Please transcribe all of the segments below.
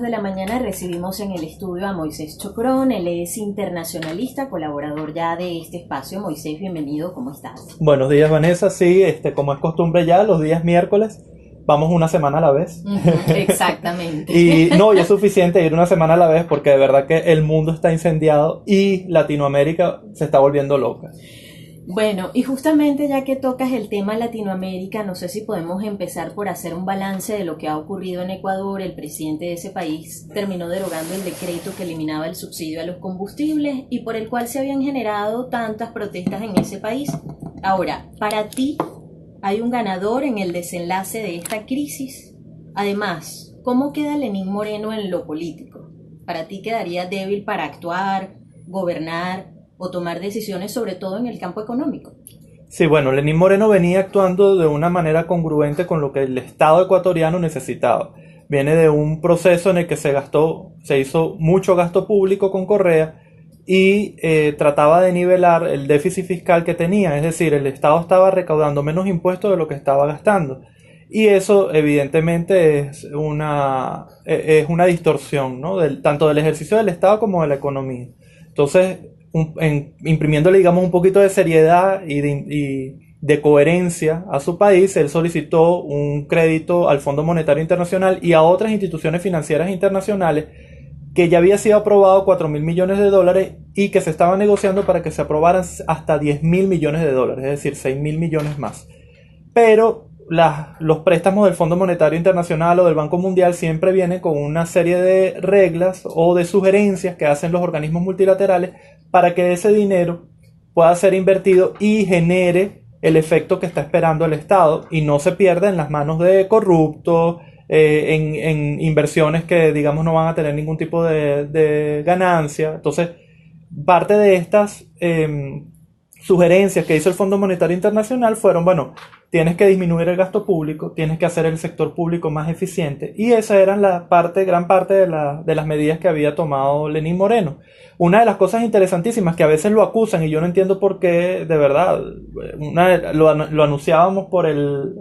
De la mañana recibimos en el estudio a Moisés Chocrón. Él es internacionalista, colaborador ya de este espacio. Moisés, bienvenido, ¿cómo estás? Buenos días, Vanessa. Sí, como es costumbre ya, los días miércoles vamos una semana a la vez. Exactamente. Y no, y es suficiente ir una semana a la vez porque de verdad que el mundo está incendiado y Latinoamérica se está volviendo loca. Bueno, y justamente ya que tocas el tema Latinoamérica, no sé si podemos empezar por hacer un balance de lo que ha ocurrido en Ecuador. El presidente de ese país terminó derogando el decreto que eliminaba el subsidio a los combustibles y por el cual se habían generado tantas protestas en ese país. Ahora, para ti, ¿hay un ganador en el desenlace de esta crisis? Además, ¿cómo queda Lenín Moreno en lo político? ¿Para ti quedaría débil para actuar, gobernar o tomar decisiones, sobre todo en el campo económico? Sí, bueno, Lenín Moreno venía actuando de una manera congruente con lo que el Estado ecuatoriano necesitaba. Viene de un proceso en el que se hizo mucho gasto público con Correa y trataba de nivelar el déficit fiscal que tenía, es decir, el Estado estaba recaudando menos impuestos de lo que estaba gastando. Y eso evidentemente es una distorsión, ¿no? Tanto del ejercicio del Estado como de la economía. Entonces, imprimiéndole, digamos, un poquito de seriedad y de coherencia a su país, él solicitó un crédito al Fondo Monetario Internacional y a otras instituciones financieras internacionales que ya había sido aprobado 4.000 millones de dólares y que se estaba negociando para que se aprobaran hasta 10.000 millones de dólares, es decir, 6.000 millones más. Pero los préstamos del Fondo Monetario Internacional o del Banco Mundial siempre vienen con una serie de reglas o de sugerencias que hacen los organismos multilaterales para que ese dinero pueda ser invertido y genere el efecto que está esperando el Estado y no se pierda en las manos de corruptos, en inversiones que digamos no van a tener ningún tipo de ganancia. Entonces, parte de estas sugerencias que hizo el Fondo Monetario Internacional fueron, bueno, tienes que disminuir el gasto público, tienes que hacer el sector público más eficiente, y esa eran gran parte de las medidas que había tomado Lenín Moreno. Una de las cosas interesantísimas que a veces lo acusan, y yo no entiendo por qué, de verdad, lo anunciábamos por el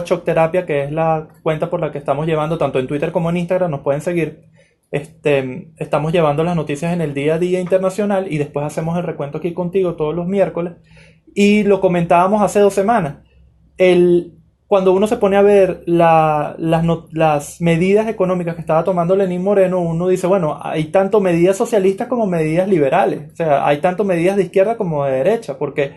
@chocterapia, que es la cuenta por la que estamos llevando, tanto en Twitter como en Instagram, nos pueden seguir. Estamos llevando las noticias en el día a día internacional y después hacemos el recuento aquí contigo todos los miércoles, y lo comentábamos hace 2 semanas. Cuando uno se pone a ver las medidas económicas que estaba tomando Lenín Moreno, uno dice, bueno, hay tanto medidas socialistas como medidas liberales, o sea, hay tanto medidas de izquierda como de derecha, porque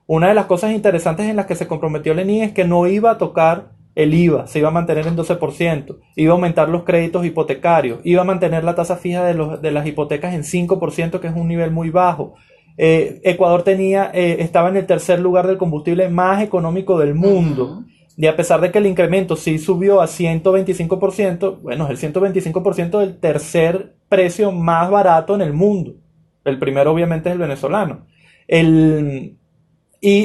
una de las cosas interesantes en las que se comprometió Lenín es que no iba a tocar el IVA, se iba a mantener en 12%, iba a aumentar los créditos hipotecarios, iba a mantener la tasa fija de las hipotecas en 5%, que es un nivel muy bajo. Ecuador estaba en el tercer lugar del combustible más económico del mundo. Y a pesar de que el incremento sí subió a 125%, bueno, es el 125% del tercer precio más barato en el mundo. El primero obviamente es el venezolano. El,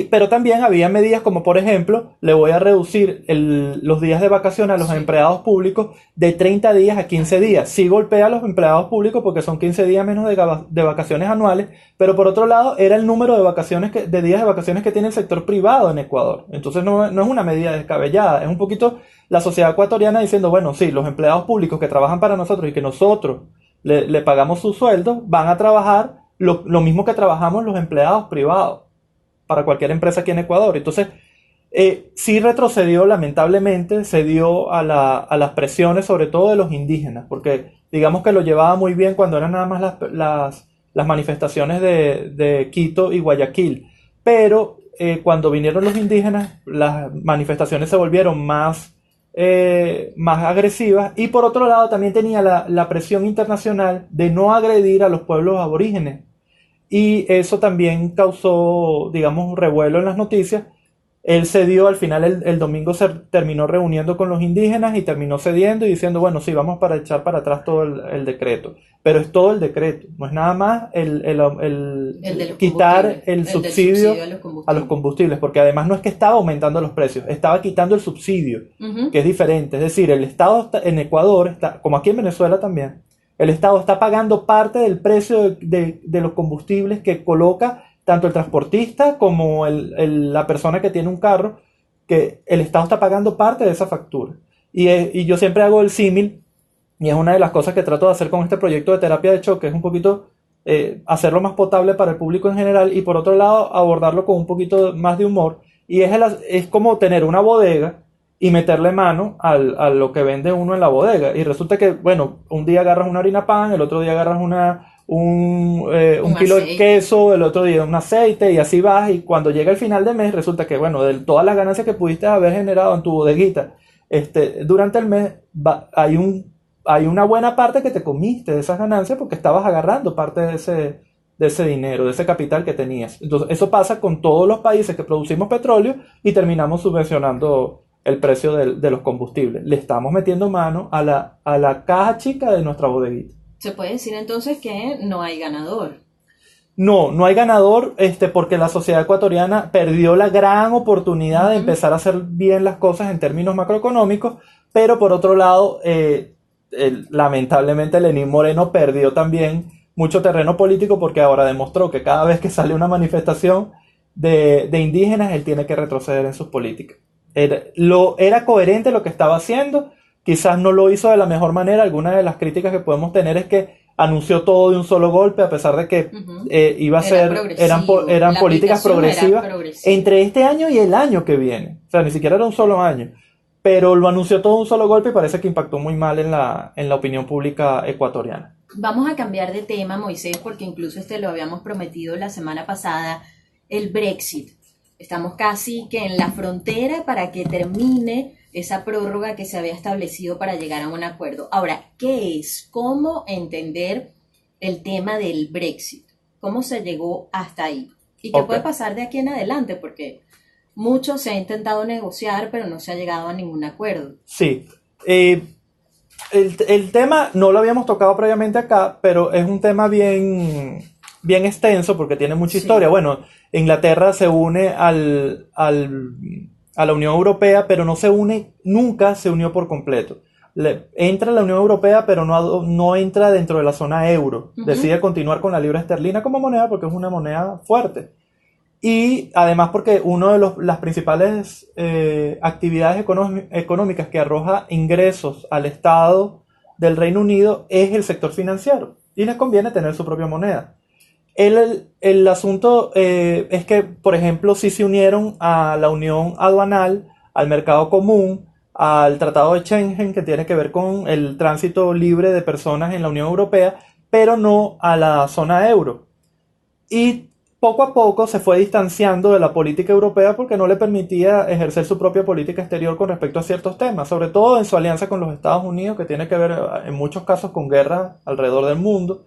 pero también había medidas como, por ejemplo, le voy a reducir los días de vacaciones a los empleados públicos de 30 días a 15 días. Sí golpea a los empleados públicos porque son 15 días menos de vacaciones anuales, pero por otro lado era el número de días de vacaciones que tiene el sector privado en Ecuador. Entonces no es una medida descabellada, es un poquito la sociedad ecuatoriana diciendo, bueno, sí, los empleados públicos que trabajan para nosotros y que nosotros le pagamos su sueldo, van a trabajar lo mismo que trabajamos los empleados privados para cualquier empresa aquí en Ecuador. Entonces, sí retrocedió, lamentablemente, se dio a las presiones, sobre todo de los indígenas, porque digamos que lo llevaba muy bien cuando eran nada más las manifestaciones de Quito y Guayaquil, pero cuando vinieron los indígenas, las manifestaciones se volvieron más agresivas, y por otro lado también tenía la presión internacional de no agredir a los pueblos aborígenes. Y eso también causó, digamos, revuelo en las noticias. Él cedió, al final el domingo se terminó reuniendo con los indígenas y terminó cediendo y diciendo, bueno, sí, vamos para echar para atrás todo el decreto. Pero es todo el decreto, no es nada más quitar el subsidio a los combustibles, porque además no es que estaba aumentando los precios, estaba quitando el subsidio, que es diferente. Es decir, el Estado en Ecuador, como aquí en Venezuela también, el Estado está pagando parte del precio de los combustibles que coloca tanto el transportista como la persona que tiene un carro, que el Estado está pagando parte de esa factura. Y yo siempre hago el símil Y es una de las cosas que trato de hacer con este proyecto de terapia de choque, es un poquito hacerlo más potable para el público en general y por otro lado abordarlo con un poquito más de humor. Y es como tener una bodega y meterle mano a lo que vende uno en la bodega. Y resulta que, bueno, un día agarras una harina pan, el otro día agarras un Un kilo de aceite. queso, el otro día un aceite y así vas. Y cuando llega el final de mes resulta que, bueno, de todas las ganancias que pudiste haber generado en tu bodeguita, durante el mes hay una buena parte que te comiste de esas ganancias porque estabas agarrando parte de ese dinero, de ese capital que tenías. Entonces, eso pasa con todos los países que producimos petróleo y terminamos subvencionando el precio de los combustibles. Le estamos metiendo mano a la caja chica de nuestra bodeguita. Se puede decir entonces que no hay ganador. No, no hay ganador, porque la sociedad ecuatoriana perdió la gran oportunidad de Ujú. empezar a hacer bien las cosas en términos macroeconómicos, pero por otro lado, lamentablemente Lenín Moreno perdió también mucho terreno político porque ahora demostró que cada vez que sale una manifestación de indígenas, él tiene que retroceder en sus políticas. Era coherente lo que estaba haciendo, quizás no lo hizo de la mejor manera. Algunas de las críticas que podemos tener es que anunció todo de un solo golpe, a pesar de que Ujú. iba a Era ser, progresivo. eran La políticas aplicación era progresivas progresiva. entre este año y el año que viene. O sea, ni siquiera era un solo año. Pero lo anunció todo de un solo golpe y parece que impactó muy mal en la opinión pública ecuatoriana. Vamos a cambiar de tema, Moisés, porque incluso lo habíamos prometido la semana pasada, el Brexit. Estamos casi que en la frontera para que termine esa prórroga que se había establecido para llegar a un acuerdo. Ahora, ¿qué es? ¿Cómo entender el tema del Brexit? ¿Cómo se llegó hasta ahí? ¿Y qué Ok, puede pasar de aquí en adelante? Porque mucho se ha intentado negociar, pero no se ha llegado a ningún acuerdo. sí. El tema no lo habíamos tocado previamente acá, pero es un tema bien extenso porque tiene mucha historia. Sí. Bueno, Inglaterra se une a la Unión Europea, pero no se une, nunca se unió por completo. Entra a la Unión Europea, pero no entra dentro de la zona euro. Ujú. Decide continuar con la libra esterlina como moneda porque es una moneda fuerte. Y además porque una de las principales actividades económicas que arroja ingresos al Estado del Reino Unido es el sector financiero. Y les conviene tener su propia moneda. El asunto es que, por ejemplo, sí se unieron a la Unión Aduanal, al Mercado Común, al Tratado de Schengen, que tiene que ver con el tránsito libre de personas en la Unión Europea, pero no a la zona euro. Y poco a poco se fue distanciando de la política europea porque no le permitía ejercer su propia política exterior con respecto a ciertos temas, sobre todo en su alianza con los Estados Unidos, que tiene que ver en muchos casos con guerras alrededor del mundo,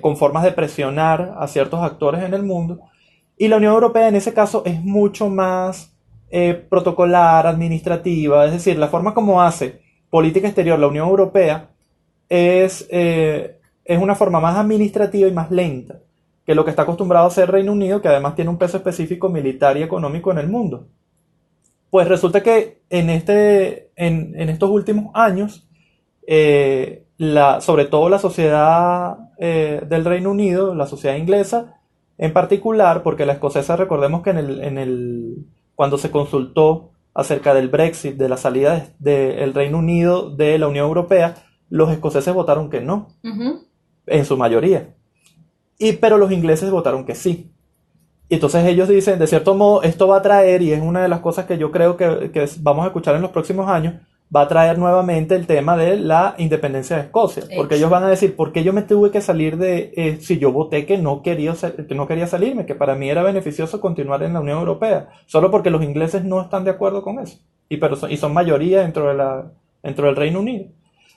con formas de presionar a ciertos actores en el mundo. Y la Unión Europea en ese caso es mucho más protocolar, administrativa, es decir, la forma como hace política exterior la Unión Europea es una forma más administrativa y más lenta que lo que está acostumbrado a hacer Reino Unido, que además tiene un peso específico militar y económico en el mundo. Pues resulta que en estos últimos años, sobre todo la sociedad del Reino Unido, la sociedad inglesa en particular, porque la escocesa, recordemos que cuando se consultó acerca del Brexit, de la salida del Reino Unido de la Unión Europea, los escoceses votaron que no, Ujú. en su mayoría. Pero los ingleses votaron que sí. Y entonces ellos dicen, de cierto modo, esto va a traer, y es una de las cosas que yo creo que vamos a escuchar en los próximos años, va a traer nuevamente el tema de la independencia de Escocia. Porque ellos van a Exacto. decir, ¿por qué yo me tuve que salir si yo voté que no quería salirme, que para mí era beneficioso continuar en la Unión Europea? Solo porque los ingleses no están de acuerdo con eso. Y son mayoría dentro del Reino Unido.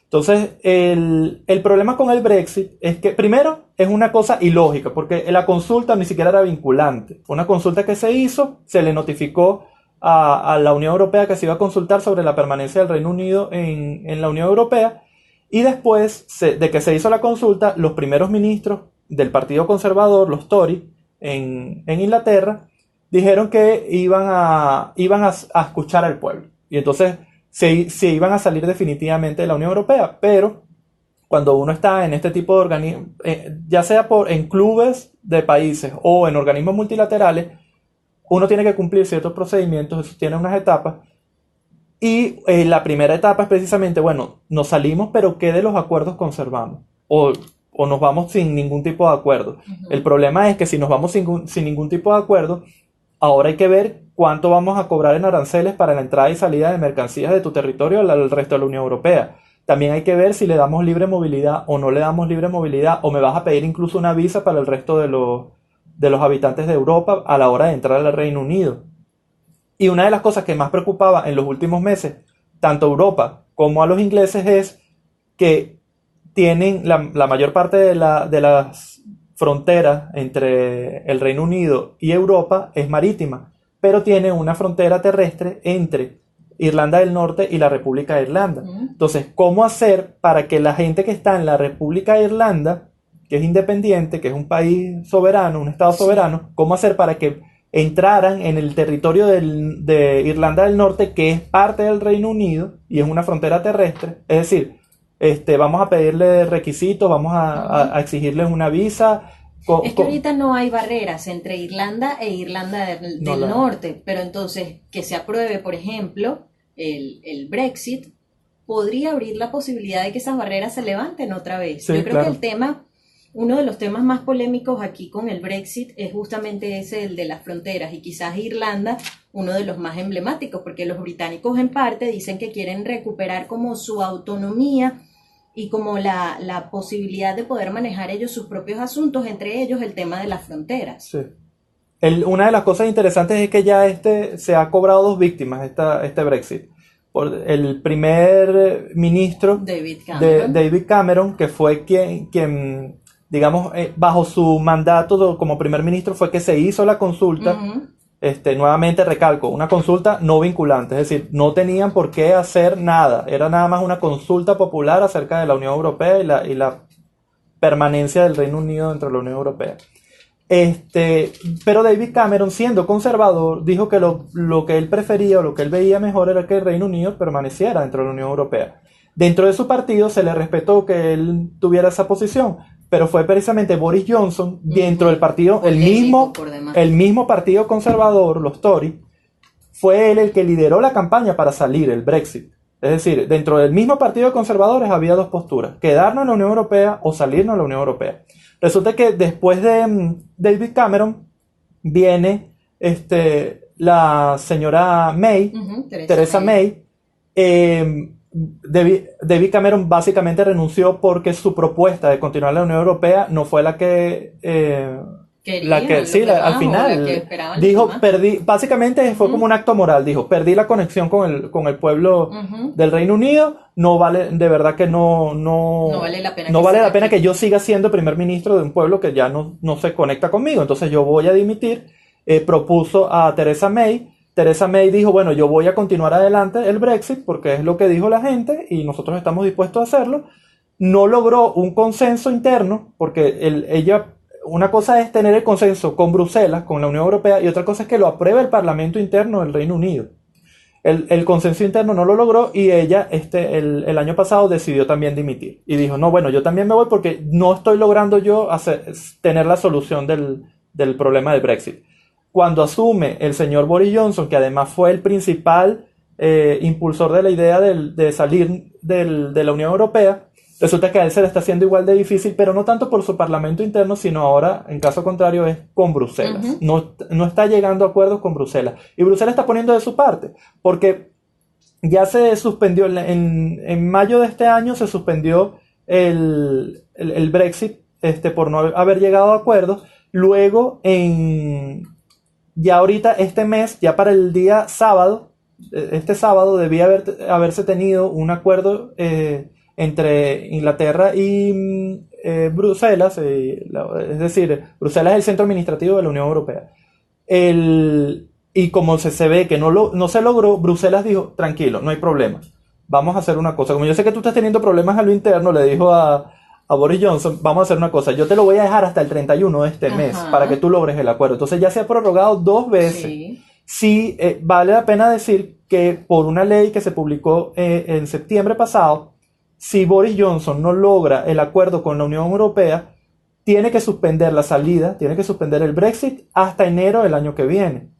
Entonces, el problema con el Brexit es que, primero, es una cosa ilógica, porque la consulta ni siquiera era vinculante. Fue una consulta que se hizo, se le notificó a la Unión Europea que se iba a consultar sobre la permanencia del Reino Unido en la Unión Europea, y después de que se hizo la consulta, los primeros ministros del Partido Conservador, los Tory, en Inglaterra, dijeron que iban a escuchar al pueblo. Y entonces se iban a salir definitivamente de la Unión Europea, pero cuando uno está en este tipo de organismos, ya sea en clubes de países o en organismos multilaterales, uno tiene que cumplir ciertos procedimientos, eso tiene unas etapas, Y la primera etapa es precisamente, bueno, nos salimos, pero ¿qué de los acuerdos conservamos? O nos vamos sin ningún tipo de acuerdo. El problema es que si nos vamos sin ningún tipo de acuerdo, ahora hay que ver cuánto vamos a cobrar en aranceles para la entrada y salida de mercancías de tu territorio al resto de la Unión Europea. También hay que ver si le damos libre movilidad o no le damos libre movilidad, o me vas a pedir incluso una visa para el resto de los habitantes de Europa a la hora de entrar al Reino Unido. Y una de las cosas que más preocupaba en los últimos meses, tanto a Europa como a los ingleses, es que tienen la mayor parte de las fronteras entre el Reino Unido y Europa es marítima, pero tiene una frontera terrestre entre Irlanda del Norte y la República de Irlanda. Entonces, ¿cómo hacer para que la gente que está en la República de Irlanda, que es independiente, que es un país soberano, un estado soberano, cómo hacer para que entraran en el territorio de Irlanda del Norte, que es parte del Reino Unido y es una frontera terrestre? Es decir, vamos a pedirle requisitos, vamos a exigirles una visa. Es que ahorita no hay barreras entre Irlanda e Irlanda del Norte, pero entonces que se apruebe, por ejemplo, el Brexit, podría abrir la posibilidad de que esas barreras se levanten otra vez. Sí, yo creo claro. que uno de los temas más polémicos aquí con el Brexit es justamente ese, el de las fronteras, y quizás Irlanda uno de los más emblemáticos, porque los británicos en parte dicen que quieren recuperar como su autonomía y como la posibilidad de poder manejar ellos sus propios asuntos, entre ellos el tema de las fronteras. Sí. Una de las cosas interesantes es que ya se ha cobrado 2 víctimas, este Brexit. Por el primer ministro David Cameron, que fue quien digamos, bajo su mandato como primer ministro fue que se hizo la consulta. Nuevamente recalco, una consulta no vinculante, es decir, no tenían por qué hacer nada, era nada más una consulta popular acerca de la Unión Europea y la permanencia del Reino Unido dentro de la Unión Europea. Pero David Cameron, siendo conservador, dijo que lo que él prefería o lo que él veía mejor era que el Reino Unido permaneciera dentro de la Unión Europea. Dentro de su partido se le respetó que él tuviera esa posición, pero fue precisamente Boris Johnson, dentro del partido, el mismo partido conservador, los Tory, fue él el que lideró la campaña para salir, el Brexit. Es decir, dentro del mismo partido de conservadores había 2 posturas: quedarnos en la Unión Europea o salirnos de la Unión Europea. Resulta que después de David Cameron viene la señora May, Theresa May. David Cameron básicamente renunció porque su propuesta de continuar en la Unión Europea no fue la que al final dijo, básicamente fue como un acto moral, dijo, perdí la conexión con el pueblo del Reino Unido, no vale, de verdad que no vale la pena que yo siga siendo primer ministro de un pueblo que ya no se conecta conmigo, entonces yo voy a dimitir. Propuso a Theresa May. Theresa May dijo, bueno, yo voy a continuar adelante el Brexit porque es lo que dijo la gente y nosotros estamos dispuestos a hacerlo. No logró un consenso interno porque una cosa es tener el consenso con Bruselas, con la Unión Europea, y otra cosa es que lo apruebe el Parlamento interno del Reino Unido. El consenso interno no lo logró y ella el año pasado decidió también dimitir. Y dijo, no, bueno, yo también me voy porque no estoy logrando yo tener la solución del problema del Brexit. Cuando asume el señor Boris Johnson, que además fue el principal impulsor de la idea de salir de la Unión Europea, resulta que a él se le está haciendo igual de difícil, pero no tanto por su parlamento interno, sino ahora, en caso contrario, es con Bruselas. No está llegando a acuerdos con Bruselas. Y Bruselas está poniendo de su parte, porque ya se suspendió, en mayo de este año se suspendió el Brexit por no haber llegado a acuerdos. Luego, ya ahorita este mes, ya para el día sábado, este sábado debía haberse tenido un acuerdo entre Inglaterra y Bruselas, es decir, Bruselas es el centro administrativo de la Unión Europea. Y como se ve que no se logró, Bruselas dijo, tranquilo, no hay problema, vamos a hacer una cosa. Como yo sé que tú estás teniendo problemas a lo interno, le dijo a Boris Johnson, vamos a hacer una cosa, yo te lo voy a dejar hasta el 31 de este mes para que tú logres el acuerdo. Entonces ya se ha prorrogado 2 veces. Sí, vale la pena decir que por una ley que se publicó en septiembre pasado, si Boris Johnson no logra el acuerdo con la Unión Europea, tiene que suspender la salida, tiene que suspender el Brexit hasta enero del año que viene.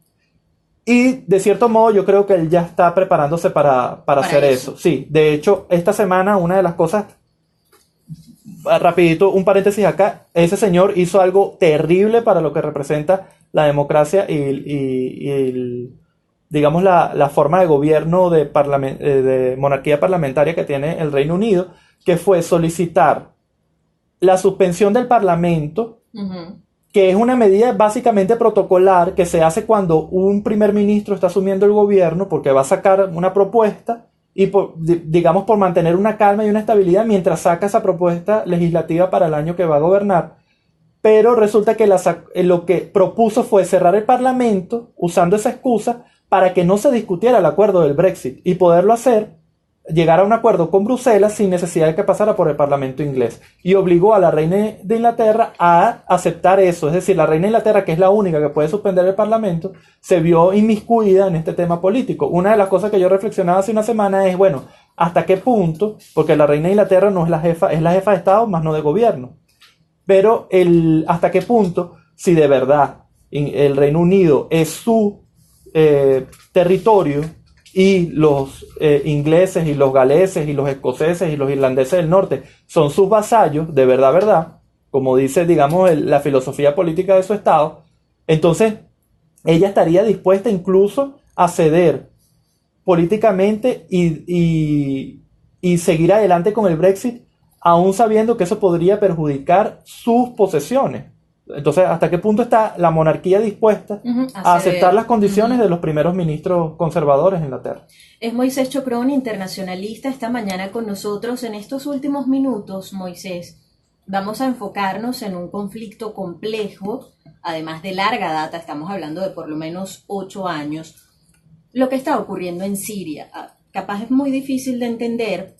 Y de cierto modo yo creo que él ya está preparándose para hacer eso. Sí, de hecho, esta semana una de las cosas, rapidito, un paréntesis acá, ese señor hizo algo terrible para lo que representa la democracia digamos, la forma de gobierno de monarquía parlamentaria que tiene el Reino Unido, que fue solicitar la suspensión del Parlamento, que es una medida básicamente protocolar que se hace cuando un primer ministro está asumiendo el gobierno, porque va a sacar una propuesta y digamos por mantener una calma y una estabilidad mientras saca esa propuesta legislativa para el año que va a gobernar. Pero resulta que lo que propuso fue cerrar el Parlamento usando esa excusa para que no se discutiera el acuerdo del Brexit y poderlo hacer, llegar a un acuerdo con Bruselas sin necesidad de que pasara por el Parlamento inglés. Y obligó a la reina de Inglaterra a aceptar eso. Es decir, la reina de Inglaterra, que es la única que puede suspender el Parlamento, se vio inmiscuida en este tema político. Una de las cosas que yo reflexionaba hace una semana es, bueno, ¿hasta qué punto? Porque la reina de Inglaterra no es la jefa de Estado, más no de gobierno. Pero ¿hasta qué punto, si de verdad el Reino Unido es su territorio y los ingleses y los galeses y los escoceses y los irlandeses del norte son sus vasallos, de verdad, como dice, digamos, la filosofía política de su estado, entonces ella estaría dispuesta incluso a ceder políticamente y seguir adelante con el Brexit, aún sabiendo que eso podría perjudicar sus posesiones. Entonces, ¿hasta qué punto está la monarquía dispuesta a aceptar las condiciones de los primeros ministros conservadores en Inglaterra? Es Moisés Chocrón, internacionalista, esta mañana con nosotros. En estos últimos minutos, Moisés, vamos a enfocarnos en un conflicto complejo, además de larga data, estamos hablando de por lo menos 8 años, lo que está ocurriendo en Siria. Capaz es muy difícil de entender,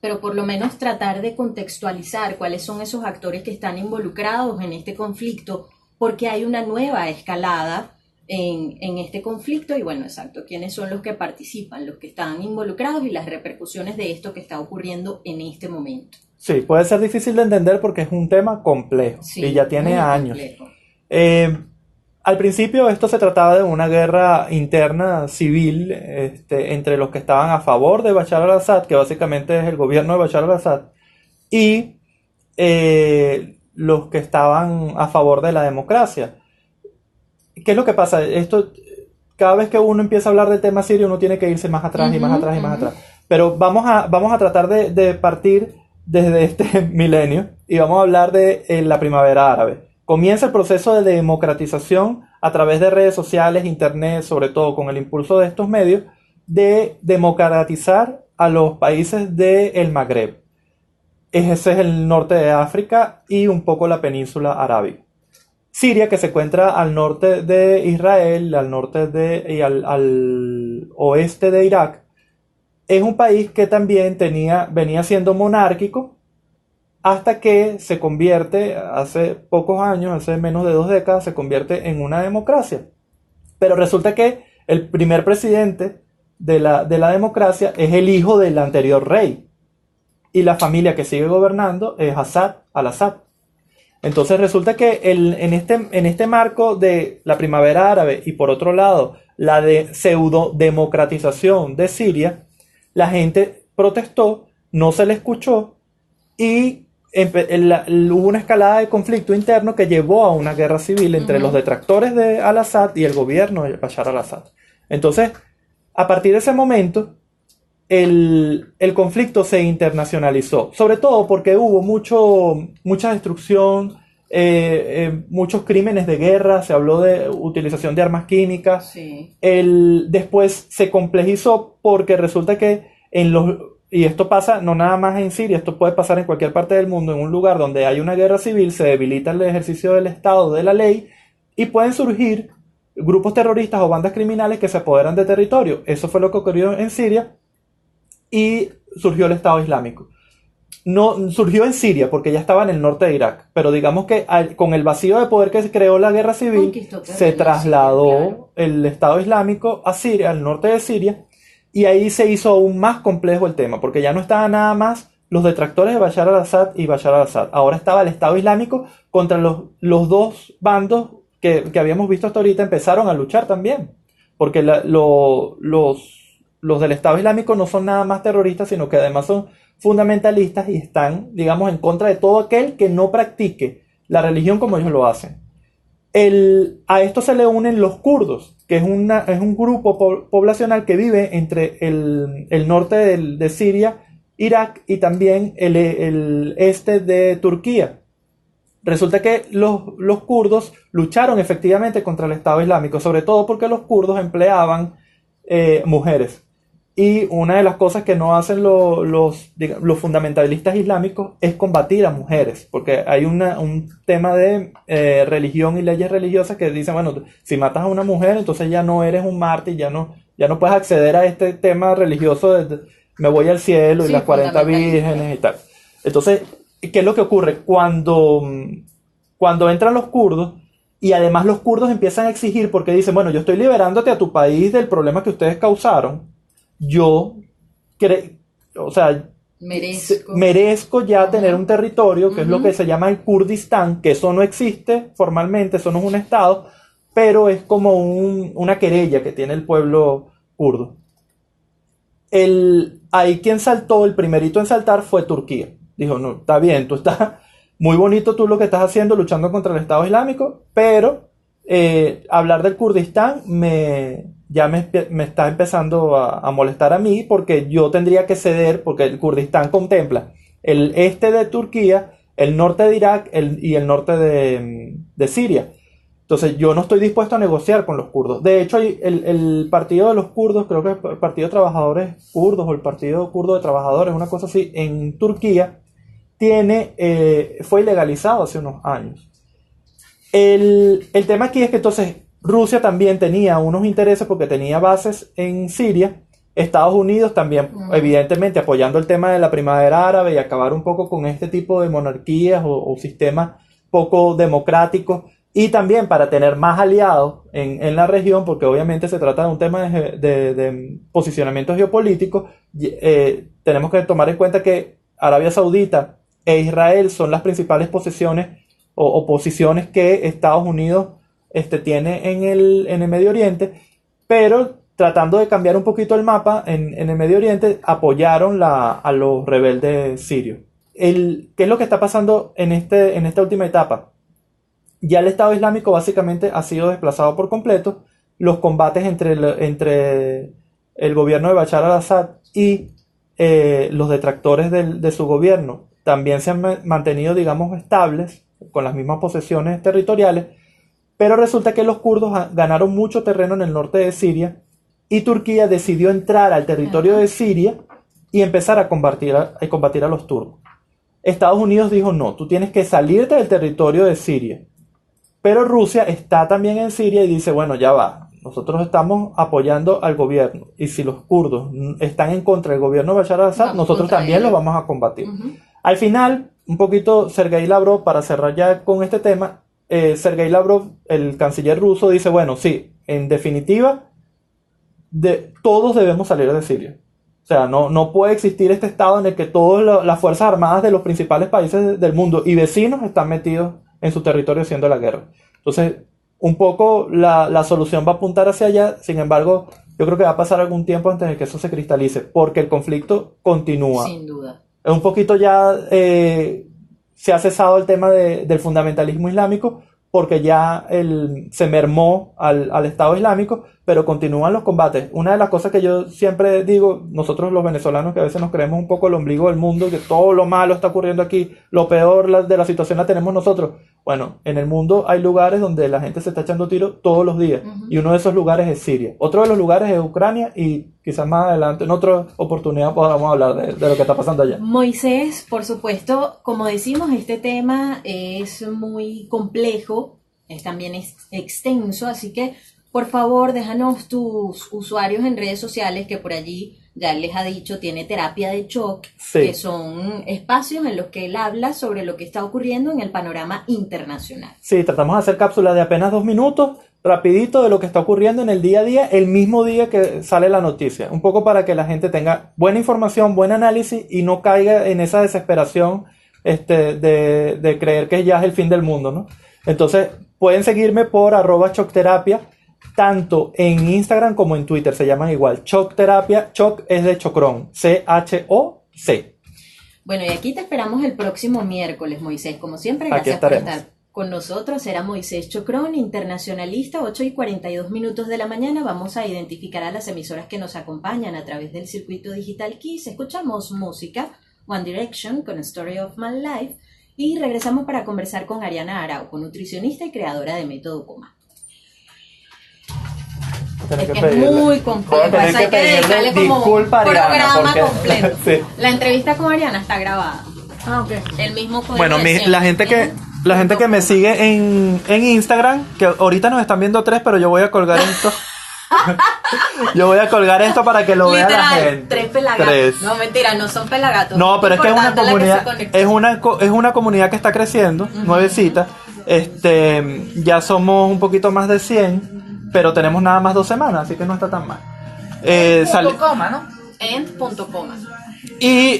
pero por lo menos tratar de contextualizar cuáles son esos actores que están involucrados en este conflicto, porque hay una nueva escalada en este conflicto y bueno, exacto, quiénes son los que participan, los que están involucrados y las repercusiones de esto que está ocurriendo en este momento. Sí, puede ser difícil de entender porque es un tema complejo, sí, y ya tiene años. Al principio esto se trataba de una guerra interna civil entre los que estaban a favor de Bashar al-Assad, que básicamente es el gobierno de Bashar al-Assad, y los que estaban a favor de la democracia. ¿Qué es lo que pasa? Cada vez que uno empieza a hablar del tema sirio, uno tiene que irse más atrás y más atrás y más atrás. Pero vamos a tratar de partir desde este milenio y vamos a hablar de la primavera árabe. Comienza el proceso de democratización a través de redes sociales, internet, sobre todo con el impulso de estos medios, de democratizar a los países del Magreb. Ese es el norte de África y un poco la península arábiga. Siria, que se encuentra al norte de Israel, al norte y al oeste de Irak, es un país que también venía siendo monárquico, hasta que se convierte, hace pocos años, hace menos de 2 décadas, se convierte en una democracia. Pero resulta que el primer presidente de la democracia es el hijo del anterior rey. Y la familia que sigue gobernando es al-Assad. Entonces resulta que en este marco de la primavera árabe y por otro lado la pseudo-democratización de Siria, la gente protestó, no se le escuchó y hubo una escalada de conflicto interno que llevó a una guerra civil entre los detractores de al-Assad y el gobierno de Bashar al-Assad. Entonces, a partir de ese momento, el conflicto se internacionalizó, sobre todo porque hubo mucha destrucción, muchos crímenes de guerra, se habló de utilización de armas químicas. Sí. Después se complejizó porque resulta que y esto pasa no nada más en Siria, esto puede pasar en cualquier parte del mundo, en un lugar donde hay una guerra civil, se debilita el ejercicio del Estado, de la ley, y pueden surgir grupos terroristas o bandas criminales que se apoderan de territorio. Eso fue lo que ocurrió en Siria y surgió el Estado Islámico. No surgió en Siria porque ya estaba en el norte de Irak, pero digamos que con el vacío de poder que se creó la guerra civil, se trasladó Siria, claro, el Estado Islámico a Siria, al norte de Siria. Y ahí se hizo aún más complejo el tema, porque ya no estaban nada más los detractores de Bashar al-Assad y Bashar al-Assad. Ahora estaba el Estado Islámico contra los dos bandos que habíamos visto hasta ahorita, empezaron a luchar también. porque los del Estado Islámico no son nada más terroristas, sino que además son fundamentalistas y están, digamos, en contra de todo aquel que no practique la religión como ellos lo hacen. A esto se le unen los kurdos, que es un grupo poblacional que vive entre el norte de Siria, Irak y también el este de Turquía. Resulta que los kurdos lucharon efectivamente contra el Estado Islámico, sobre todo porque los kurdos empleaban mujeres. Y una de las cosas que no hacen los fundamentalistas islámicos es combatir a mujeres, porque hay un tema de religión y leyes religiosas que dicen, bueno, si matas a una mujer, entonces ya no eres un mártir, ya no puedes acceder a este tema religioso de me voy al cielo y las 40 vírgenes y tal. Entonces, ¿qué es lo que ocurre? Cuando entran los kurdos, y además los kurdos empiezan a exigir, porque dicen, bueno, yo estoy liberándote a tu país del problema que ustedes causaron, yo merezco ya tener un territorio, que es lo que se llama el Kurdistán, que eso no existe formalmente, eso no es un estado, pero es como una querella que tiene el pueblo kurdo. Ahí quien saltó, el primerito en saltar fue Turquía. Dijo, no, está bien, tú estás muy bonito tú lo que estás haciendo luchando contra el Estado Islámico, pero hablar del Kurdistán ya me está empezando a molestar a mí, porque yo tendría que ceder, porque el Kurdistán contempla el este de Turquía, el norte de Irak y el norte de Siria. Entonces yo no estoy dispuesto a negociar con los kurdos. De hecho, el partido de los kurdos, creo que es el Partido de Trabajadores Kurdos o el Partido Kurdo de Trabajadores, una cosa así, en Turquía, fue ilegalizado hace unos años. El tema aquí es que entonces Rusia también tenía unos intereses porque tenía bases en Siria. Estados Unidos también, evidentemente, apoyando el tema de la primavera árabe y acabar un poco con este tipo de monarquías o sistemas poco democráticos. Y también para tener más aliados en la región, porque obviamente se trata de un tema de posicionamiento geopolítico. Tenemos que tomar en cuenta que Arabia Saudita e Israel son las principales posesiones o posiciones que Estados Unidos tiene en el Medio Oriente, pero tratando de cambiar un poquito el mapa, en el Medio Oriente apoyaron a los rebeldes sirios. ¿Qué es lo que está pasando en esta última etapa? Ya el Estado Islámico básicamente ha sido desplazado por completo. Los combates entre el gobierno de Bashar al-Assad y los detractores de su gobierno también se han mantenido, digamos, estables, con las mismas posesiones territoriales, pero resulta que los kurdos ganaron mucho terreno en el norte de Siria y Turquía decidió entrar al territorio de Siria y empezar a combatir a los turcos. Estados Unidos dijo, no, tú tienes que salirte del territorio de Siria. Pero Rusia está también en Siria y dice, bueno, ya va, nosotros estamos apoyando al gobierno, y si los kurdos están en contra del gobierno de Bashar al-Assad, nosotros también los vamos a combatir. Al final, un poquito Sergei Lavrov, para cerrar ya con este tema, Sergei Lavrov, el canciller ruso, dice, bueno, sí, en definitiva, todos debemos salir de Siria. O sea, no puede existir este estado en el que todas las fuerzas armadas de los principales países del mundo y vecinos están metidos en su territorio haciendo la guerra. Entonces, un poco la solución va a apuntar hacia allá. Sin embargo, yo creo que va a pasar algún tiempo antes de que eso se cristalice, porque el conflicto continúa. Sin duda. Un poquito ya se ha cesado el tema del fundamentalismo islámico, porque ya se mermó al Estado Islámico, pero continúan los combates. Una de las cosas que yo siempre digo, nosotros los venezolanos, que a veces nos creemos un poco el ombligo del mundo, que todo lo malo está ocurriendo aquí, lo peor de la situación la tenemos nosotros. Bueno, en el mundo hay lugares donde la gente se está echando tiros todos los días, y uno de esos lugares es Siria. Otro de los lugares es Ucrania, y quizás más adelante, en otra oportunidad, podamos hablar de lo que está pasando allá. Moisés, por supuesto, como decimos, este tema es muy complejo, también es extenso, así que por favor déjanos tus usuarios en redes sociales, que por allí ya les ha dicho, tiene terapia de shock, sí, que son espacios en los que él habla sobre lo que está ocurriendo en el panorama internacional. Sí, tratamos de hacer cápsulas de apenas 2 minutos, rapidito, de lo que está ocurriendo en el día a día, el mismo día que sale la noticia, un poco para que la gente tenga buena información, buen análisis y no caiga en esa desesperación de creer que ya es el fin del mundo, ¿no? Entonces pueden seguirme por @shockterapia tanto en Instagram como en Twitter. Se llaman igual, Choc Terapia. Choc es de Chocrón, C-H-O-C. Bueno, y aquí te esperamos el próximo miércoles, Moisés. Como siempre, Aquí gracias por estaremos. estar con nosotros. Será Moisés Chocrón, internacionalista, 8:42 de la mañana. Vamos a identificar a las emisoras que nos acompañan a través del circuito digital Kiss. Escuchamos música, One Direction con Story of My Life, y regresamos para conversar con Ariana Araujo, nutricionista y creadora de Método Coma. Es que es muy complejo, eso hay que dedicarle como un programa completo. Sí. La entrevista con Ariana está grabada. El mismo código Bueno, de la siempre. gente que me sigue en Instagram, que ahorita nos están viendo 3, pero yo voy a colgar esto. Yo voy a colgar esto para que lo vea la Literal, gente. 3 pelagatos. 3. No, mentira, no son pelagatos. No, pero es que es una Importante la comunidad, se conectó. es una comunidad que está creciendo, nuevecita. Ya somos un poquito más de 100, pero tenemos nada más 2 semanas, así que no está tan mal. Coma, ¿no? End.coma. Y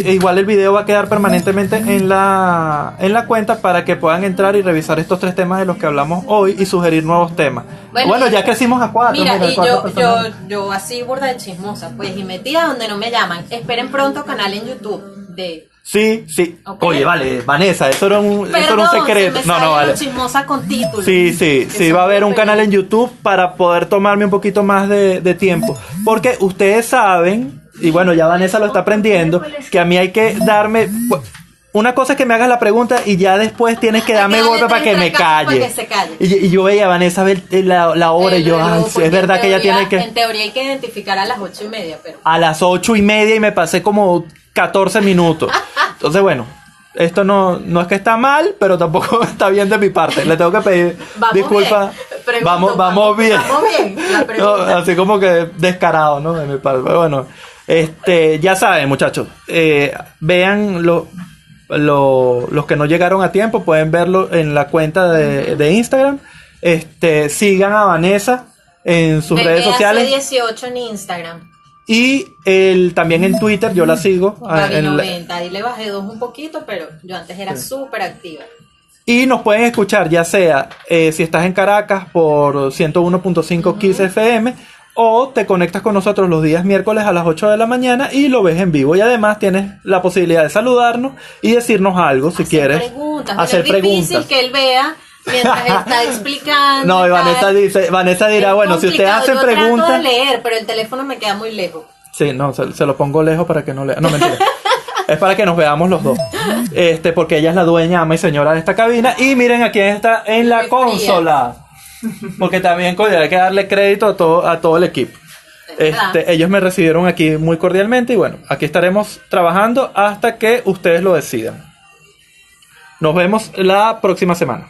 igual el video va a quedar permanentemente en la cuenta para que puedan entrar y revisar estos 3 temas de los que hablamos hoy y sugerir nuevos temas. Bueno, ya crecimos a 4. Mira, y 4 personas. yo así burda de chismosa, pues, y metida donde no me llaman. Esperen pronto canal en YouTube de... Sí. Ok. Oye, vale, Vanessa, eso era un secreto. Se me sale vale. lo chismosa con título. Sí, va a haber un canal en YouTube para poder tomarme un poquito más de tiempo. Porque ustedes saben, y bueno, ya Vanessa lo está aprendiendo, que a mí hay que darme... Una cosa es que me hagas la pregunta y ya después tienes que darme golpe para que me calle. Para que se calle. Y yo veía a Vanessa ver la hora y yo, ay, sí, es verdad que ella tiene que... En teoría hay que identificar a las 8:30, pero... A las 8:30 y me pasé como 14 minutos. Entonces, bueno, esto no es que está mal, pero tampoco está bien de mi parte. Le tengo que pedir disculpas. Vamos bien. Vamos bien. La No, pregunta. así como que descarado, ¿no? De mi parte. Pero bueno, ya saben, muchachos. Vean los que no llegaron a tiempo, pueden verlo en la cuenta de Instagram. Sigan a Vanessa en sus redes sociales. 18 en Instagram. Y también en Twitter, yo la sigo. Gaby90, ahí le bajé 2 un poquito, pero yo antes era súper activa. Y nos pueden escuchar, ya sea si estás en Caracas por 101.5 Kiss FM, o te conectas con nosotros los días miércoles a las 8 de la mañana y lo ves en vivo. Y además tienes la posibilidad de saludarnos y decirnos algo si quieres. Hacer preguntas. Es difícil que él vea mientras está explicando. No, y Vanessa dirá, bueno, si ustedes hacen preguntas... Trato de leer, pero el teléfono me queda muy lejos. Sí, no, se lo pongo lejos para que no lea. No, mentira. Es para que nos veamos los dos. Porque ella es la dueña, ama y señora de esta cabina. Y miren a quién está en la consola. Porque también hay que darle crédito a todo el equipo. Ellos me recibieron aquí muy cordialmente y bueno, aquí estaremos trabajando hasta que ustedes lo decidan. Nos vemos la próxima semana.